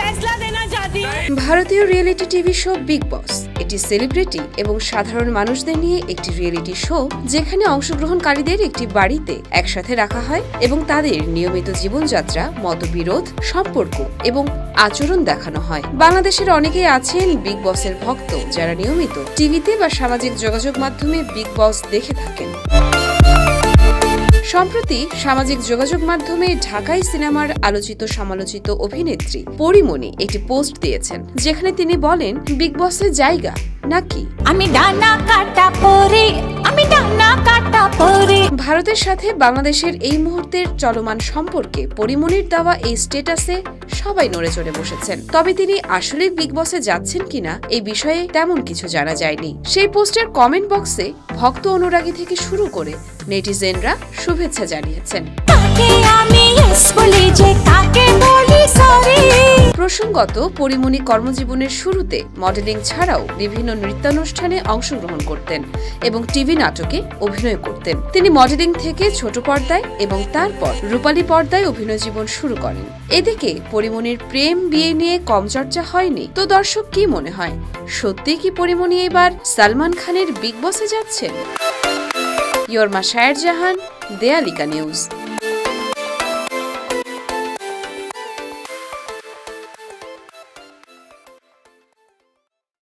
फैसला देना चाहती हूँ। ভারতীয় রিয়েলিটি টিভি শো বিগ বস এটি সেলিব্রিটি এবং সাধারণ মানুষদের নিয়ে একটি রিয়েলিটি শো যেখানে অংশগ্রহণকারীদের একটি বাড়িতে একসাথে রাখা হয় এবং তাদের নিয়মিত জীবনযাত্রা, মতবিরোধ, সম্পর্ক এবং আচরণ দেখানো হয়। বাংলাদেশের অনেকেই আছেন বিগ বসের ভক্ত যারা নিয়মিত টিভিতে বা সামাজিক যোগাযোগ মাধ্যমে বিগ বস দেখে থাকেন। সম্প্রতি সামাজিক যোগাযোগ মাধ্যমে ঢাকাই সিনেমার আলোচিত সমালোচিত অভিনেত্রী পরিমণি একটি পোস্ট দিয়েছেন যেখানে তিনি বলেন, বিগ বসের জায়গা নাকি ভারতের সাথে বাংলাদেশের এই মুহূর্তের চলমান সম্পর্কে পরিমণির দেওয়া এই স্ট্যাটাসে সবাই নড়ে চড়ে বসেছেন। তবে তিনি আসলে বিগ বসে যাচ্ছেন কিনা এই বিষয়ে তেমন কিছু জানা যায়নি। সেই পোস্টের কমেন্ট বক্সে ভক্ত অনুরাগী থেকে শুরু করে নেটিজেনরা শুভেচ্ছা জানিয়েছেন। প্রসঙ্গত, পরিমণি কর্মজীবনের শুরুতে মডেলিং ছাড়াও বিভিন্ন নৃত্যানুষ্ঠানে অংশগ্রহণ করতেন এবং টিভি নাটকে অভিনয় করতেন। তিনি মডেলিং থেকে ছোট পর্দায় এবং তারপর রূপালী পর্দায় অভিনয় জীবন শুরু করেন। এদিকে পরিমণির প্রেম বিয়ে নিয়ে কম চর্চা হয়নি। তো দর্শক কি মনে হয়, সত্যি কি পরিমণি এবার সালমান খানের বিগ বসে যাচ্ছেন? ইয়র্মা শায়ের জাহান, দেয়ালিকা নিউজ।